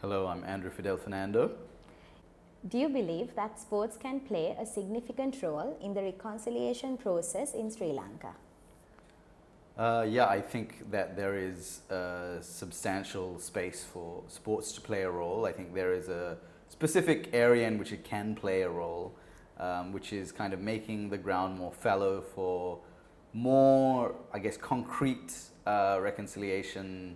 Hello, I'm Andrew Fidel Fernando. Do you believe that sports can play a significant role in the reconciliation process in Sri Lanka? Yeah, I think that there is a substantial space for sports to play a role. I think there is a specific area in which it can play a role, which is kind of making the ground more fallow for more, I guess, concrete reconciliation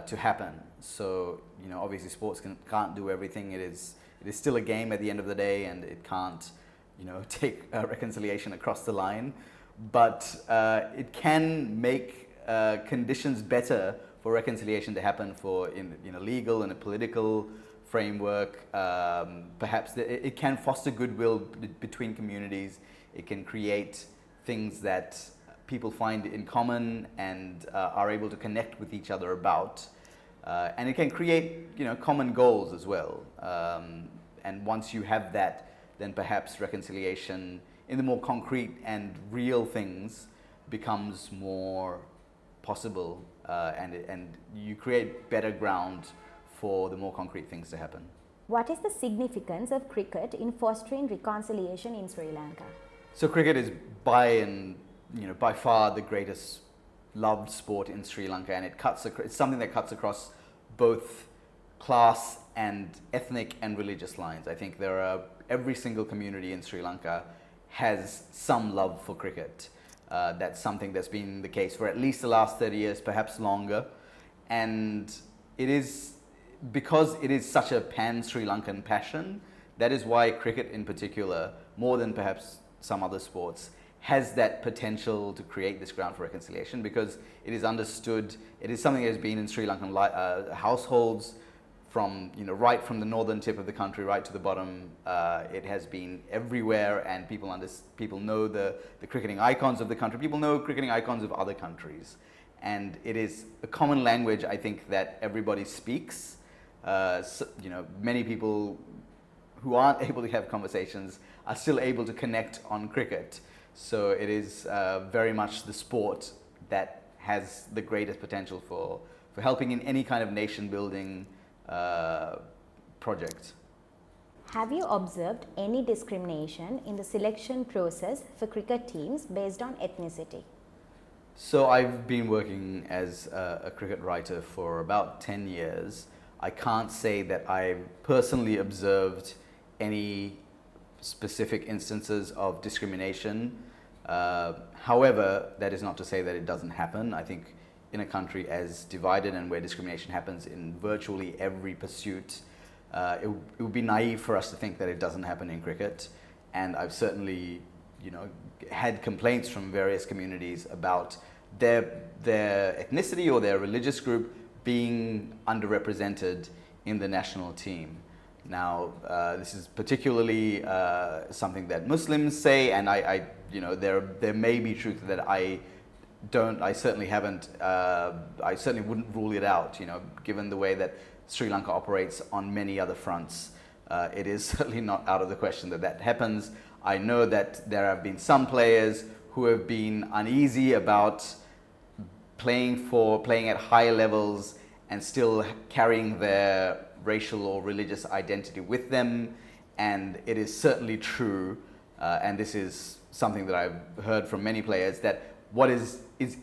to happen. So, obviously sports can't do everything. It is still a game at the end of the day, and it can't, take reconciliation across the line. But it can make conditions better for reconciliation to happen in a legal and a political framework. Perhaps it can foster goodwill between communities. It can create things that people find in common and are able to connect with each other about. And it can create common goals as well. And once you have that, then perhaps reconciliation in the more concrete and real things becomes more possible, and you create better ground for the more concrete things to happen. What is the significance of cricket in fostering reconciliation in Sri Lanka? So cricket is by far the greatest loved sport in Sri Lanka, and it's something that cuts across both class and ethnic and religious lines. I think every single community in Sri Lanka has some love for cricket. That's something that's been the case for at least the last 30 years, perhaps longer. And it is because it is such a pan-Sri Lankan passion, that is why cricket in particular, more than perhaps some other sports, has that potential to create this ground for reconciliation, because it is understood, it is something that has been in Sri Lankan households from right from the northern tip of the country right to the bottom. It has been everywhere, and people know the cricketing icons of the country. People know cricketing icons of other countries, and it is a common language, I think, that everybody speaks. Many people who aren't able to have conversations are still able to connect on cricket. So it is very much the sport that has the greatest potential for helping in any kind of nation building project. Have you observed any discrimination in the selection process for cricket teams based on ethnicity? So I've been working as a cricket writer for about 10 years. I can't say that I've personally observed any specific instances of discrimination. However, that is not to say that it doesn't happen. I think in a country as divided and where discrimination happens in virtually every pursuit, it would be naive for us to think that it doesn't happen in cricket. And I've certainly, had complaints from various communities about their ethnicity or their religious group being underrepresented in the national team. Now, this is particularly something that Muslims say, and there may be truth that I certainly haven't, I certainly wouldn't rule it out, given the way that Sri Lanka operates on many other fronts. It is certainly not out of the question that happens. I know that there have been some players who have been uneasy about playing at higher levels and still carrying their racial or religious identity with them. And it is certainly true, and this is something that I've heard from many players, that what is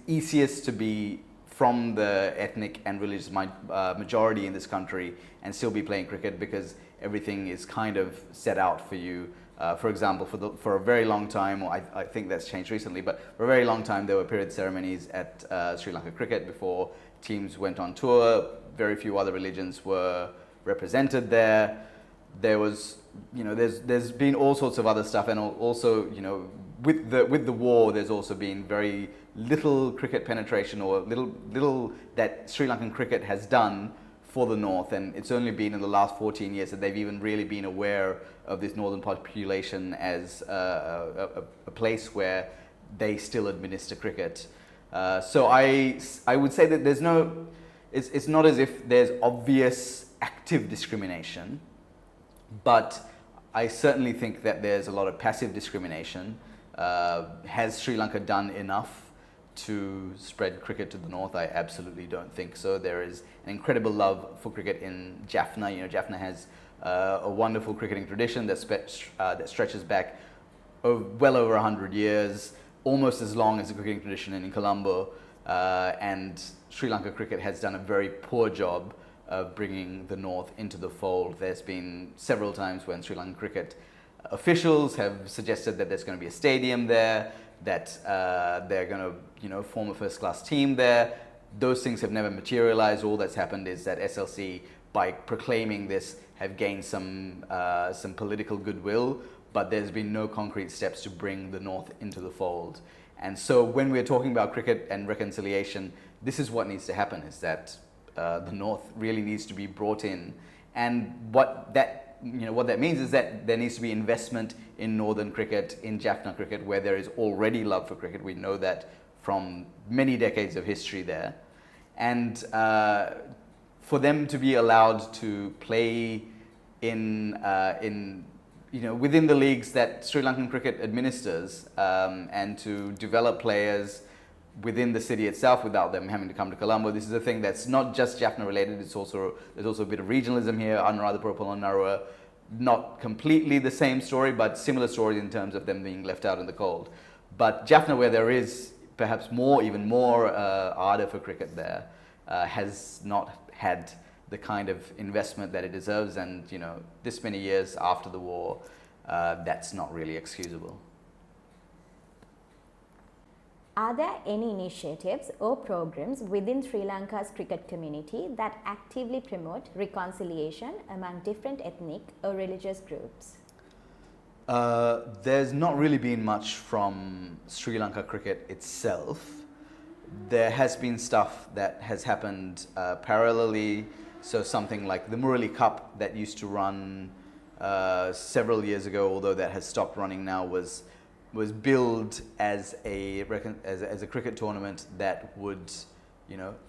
easiest to be from the ethnic and religious majority in this country and still be playing cricket, because everything is kind of set out for you. For example, for a very long time, or I think that's changed recently, but for a very long time there were period ceremonies at Sri Lanka cricket before teams went on tour. Very few other religions were represented there. There was, there's been all sorts of other stuff, and also, with the war, there's also been very little cricket penetration, or little that Sri Lankan cricket has done for the north, and it's only been in the last 14 years that they've even really been aware of this northern population as a place where they still administer cricket. So I would say that it's not as if there's obvious active discrimination, but I certainly think that there's a lot of passive discrimination. Has Sri Lanka done enough to spread cricket to the north? I absolutely don't think so. There is an incredible love for cricket in Jaffna. Jaffna has a wonderful cricketing tradition that stretches back well over 100 years, almost as long as the cricketing tradition in Colombo. And Sri Lanka cricket has done a very poor job of bringing the north into the fold. There's been several times when Sri Lankan cricket officials have suggested that there's going to be a stadium there, that they're going to form a first-class team there. Those things have never materialized. All that's happened is that SLC, by proclaiming this, have gained some political goodwill, but there's been no concrete steps to bring the north into the fold. And so when we're talking about cricket and reconciliation, this is what needs to happen, is that the north really needs to be brought in. And what that means is that there needs to be investment in northern cricket, in Jaffna cricket, where there is already love for cricket. We know that from many decades of history there. And for them to be allowed to play in within the leagues that Sri Lankan cricket administers, and to develop players within the city itself without them having to come to Colombo. This is a thing that's not just Jaffna related. There's also a bit of regionalism here. Anuradhapura, Polonnaruwa, not completely the same story, but similar stories in terms of them being left out in the cold. But Jaffna, where there is perhaps even more ardor for cricket there, has not had the kind of investment that it deserves. And this many years after the war, that's not really excusable. Are there any initiatives or programs within Sri Lanka's cricket community that actively promote reconciliation among different ethnic or religious groups? There's not really been much from Sri Lanka cricket itself. There has been stuff that has happened parallelly. So something like the Murali Cup that used to run several years ago, although that has stopped running now, was billed as a cricket tournament that would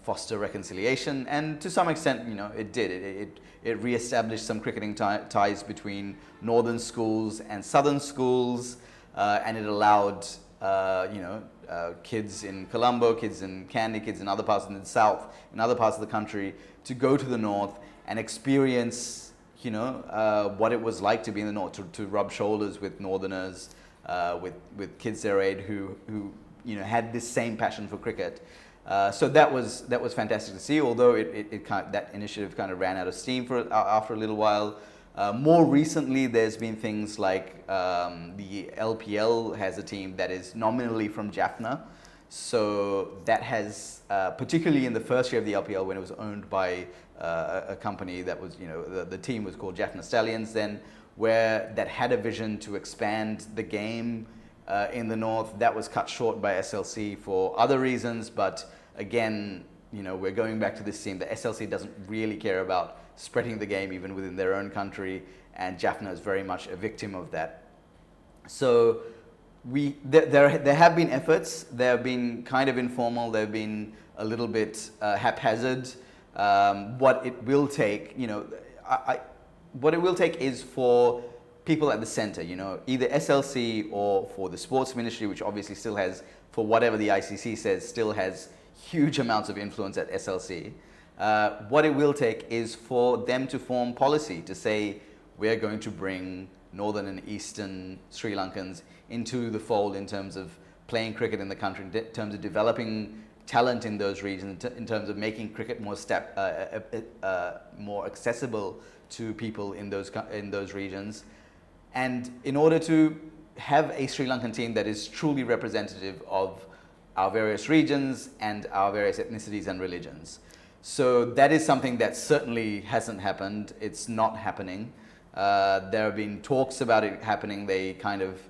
foster reconciliation, and to some extent it did. It re-established some cricketing ties between northern schools and southern schools, and it allowed kids in Colombo, kids in Kandy, kids in other parts of the south, in other parts of the country, to go to the north and experience what it was like to be in the north, to rub shoulders with northerners, with kids their age who had this same passion for cricket. So that was fantastic to see. Although that initiative kind of ran out of steam after a little while. More recently, there's been things like the LPL has a team that is nominally from Jaffna. So that has, particularly in the first year of the LPL, when it was owned by a company that was, the team was called Jaffna Stallions then, where that had a vision to expand the game in the north. That was cut short by SLC for other reasons, but again, we're going back to this theme that SLC doesn't really care about spreading the game even within their own country, and Jaffna is very much a victim of that. So there have been efforts. They have been kind of informal. They've been a little bit haphazard. What it will take, what it will take is for people at the center, either SLC or for the sports ministry, which obviously still has, for whatever the ICC says, still has huge amounts of influence at SLC. What it will take is for them to form policy to say, we're going to bring northern and eastern Sri Lankans into the fold in terms of playing cricket in the country, in terms of developing talent in those regions, in terms of making cricket more accessible to people in those regions. And in order to have a Sri Lankan team that is truly representative of our various regions and our various ethnicities and religions. So that is something that certainly hasn't happened. It's not happening. There have been talks about it happening. They kind of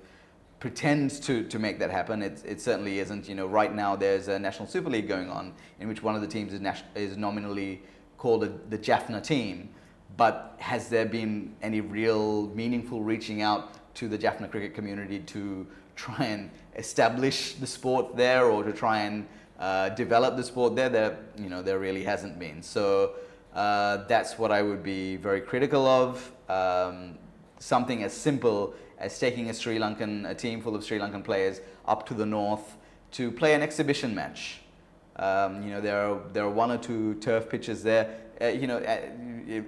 pretend to make that happen. It certainly isn't. Right now there's a National Super League going on in which one of the teams is nominally called the Jaffna team. But has there been any real meaningful reaching out to the Jaffna cricket community to try and establish the sport there, or to try and develop the sport there? There really hasn't been. So that's what I would be very critical of. Something as simple as taking a team full of Sri Lankan players up to the north to play an exhibition match. There are one or two turf pitches there.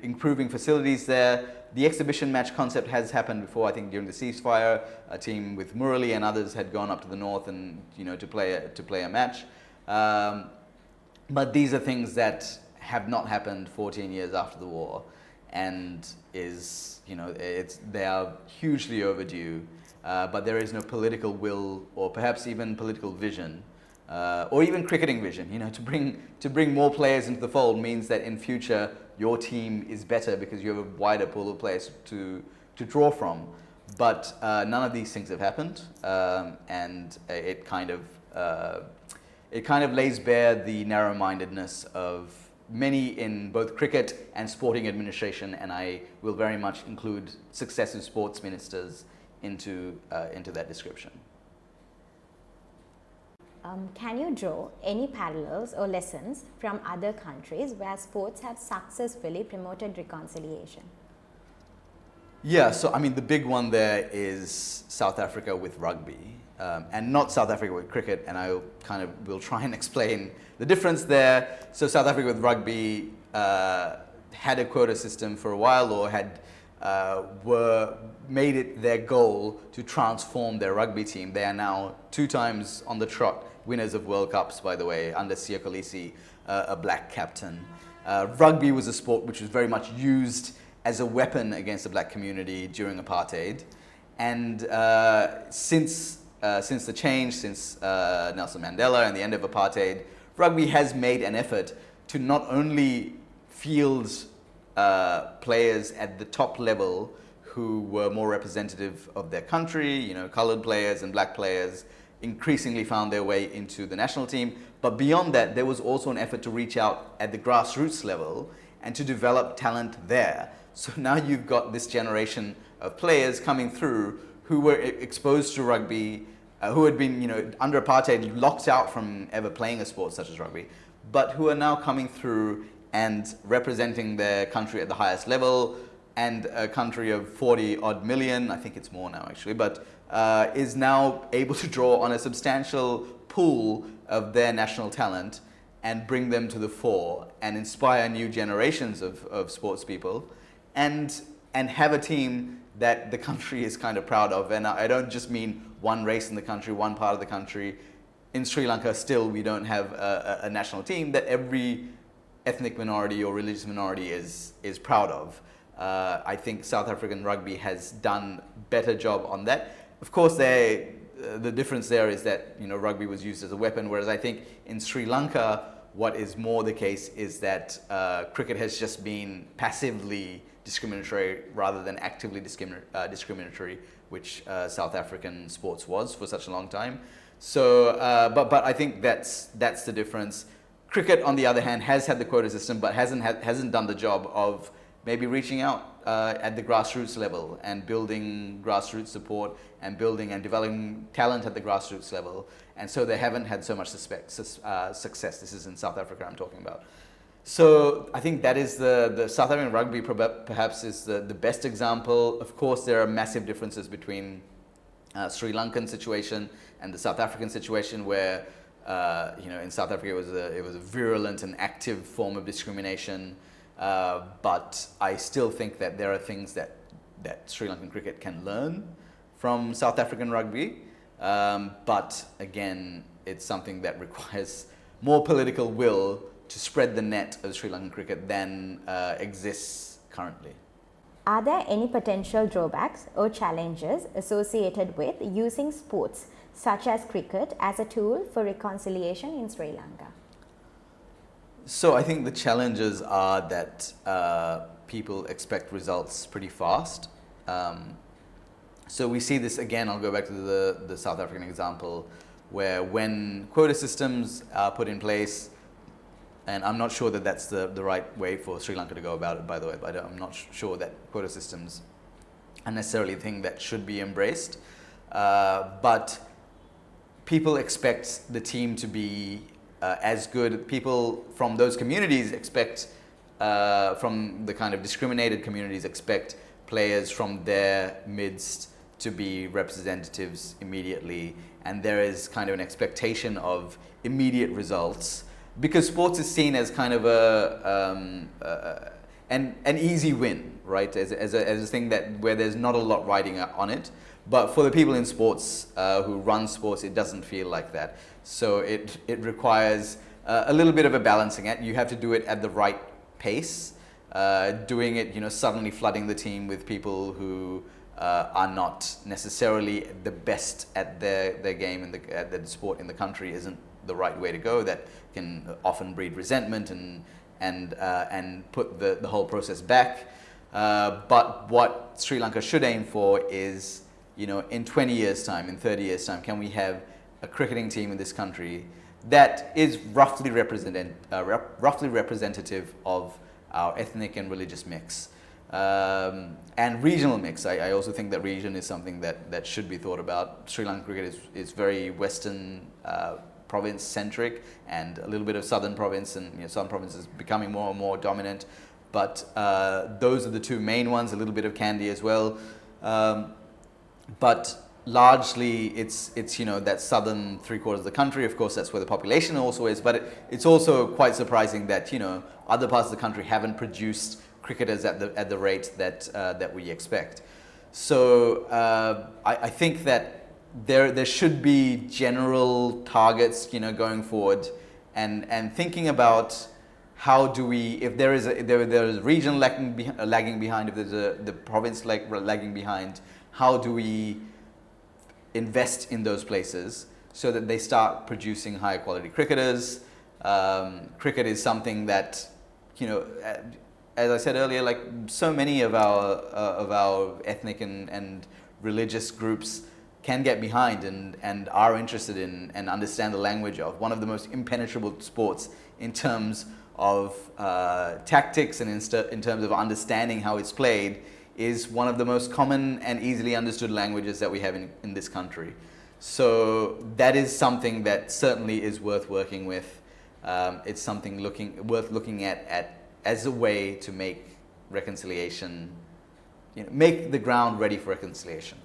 Improving facilities there. The exhibition match concept has happened before. I think during the ceasefire, a team with Murali and others had gone up to the north and to play a match. But these are things that have not happened 14 years after the war, and they are hugely overdue. But there is no political will, or perhaps even political vision, or even cricketing vision. To bring more players into the fold means that in future your team is better because you have a wider pool of players to draw from. But none of these things have happened, and it kind of lays bare the narrow-mindedness of many in both cricket and sporting administration, and I will very much include successive sports ministers into that description. Can you draw any parallels or lessons from other countries where sports have successfully promoted reconciliation? Yeah, so I mean the big one there is South Africa with rugby, and not South Africa with cricket, and I will try and explain the difference there. So South Africa with rugby had a quota system for a while, or made it their goal to transform their rugby team. They are now 2 times on the trot winners of World Cups, by the way, under Siya Kolisi, a black captain. Rugby was a sport which was very much used as a weapon against the black community during apartheid. And since the change, since Nelson Mandela and the end of apartheid, rugby has made an effort to not only field players at the top level who were more representative of their country, colored players and black players increasingly found their way into the national team. But beyond that, there was also an effort to reach out at the grassroots level and to develop talent there. So now you've got this generation of players coming through who were exposed to rugby, who had been, under apartheid, locked out from ever playing a sport such as rugby, but who are now coming through and representing their country at the highest level, and a country of 40 odd million, I think it's more now actually, but is now able to draw on a substantial pool of their national talent and bring them to the fore and inspire new generations of sports people, and have a team that the country is kind of proud of. And I don't just mean one race in the country, one part of the country. In Sri Lanka still we don't have a national team that every ethnic minority or religious minority is proud of. I think South African rugby has done better job on that. Of course, the difference there is that rugby was used as a weapon, whereas I think in Sri Lanka, what is more the case is that cricket has just been passively discriminatory rather than actively discriminatory, which South African sports was for such a long time. So, but I think that's the difference. Cricket, on the other hand, has had the quota system, but hasn't done the job of maybe reaching out at the grassroots level and building grassroots support and building and developing talent at the grassroots level. And so they haven't had so much success. This is in South Africa I'm talking about. So I think that is the South African rugby perhaps is the best example. Of course, there are massive differences between Sri Lankan situation and the South African situation, where in South Africa it was a virulent and active form of discrimination. But I still think that there are things that Sri Lankan cricket can learn from South African rugby. But again, it's something that requires more political will to spread the net of Sri Lankan cricket than exists currently. Are there any potential drawbacks or challenges associated with using sports such as cricket as a tool for reconciliation in Sri Lanka? So I think the challenges are that people expect results pretty fast. So we see this again, I'll go back to the South African example, where when quota systems are put in place, and I'm not sure that that's the right way for Sri Lanka to go about it, by the way, but I'm not sure that quota systems are necessarily the thing that should be embraced. But people expect the team to be as good. People from those communities expect, from the kind of discriminated communities, expect players from their midst to be representatives immediately, and there is kind of an expectation of immediate results because sports is seen as kind of an easy win, right? As a thing that where there's not a lot riding on it. But for the people in sports who run sports, it doesn't feel like that. So it requires a little bit of a balancing act. You have to do it at the right pace. Doing it, suddenly flooding the team with people who are not necessarily the best at their game and at the sport in the country isn't the right way to go. That can often breed resentment and put the whole process back. But what Sri Lanka should aim for is, in 20 years' time, in 30 years' time, can we have a cricketing team in this country that is roughly representative of our ethnic and religious mix and regional mix. I also think that region is something that should be thought about. Sri Lankan cricket is very Western province centric and a little bit of Southern province, and Southern province is becoming more and more dominant. But those are the two main ones. A little bit of Kandy as well, but largely it's that southern 3/4 of the country. Of course, that's where the population also is. But it's also quite surprising that other parts of the country haven't produced cricketers at the rate that we expect. So I think that there should be general targets going forward, and thinking about how do we, if there is a region lagging behind, if there's the province lagging behind, how do we invest in those places so that they start producing higher quality cricketers? Cricket is something that, as I said earlier, like so many of our ethnic and religious groups can get behind and are interested in and understand the language of one of the most impenetrable sports in terms of tactics and in terms of understanding how it's played, is one of the most common and easily understood languages that we have in this country. So that is something that certainly is worth working with. It's something worth looking at as a way to make reconciliation, make the ground ready for reconciliation.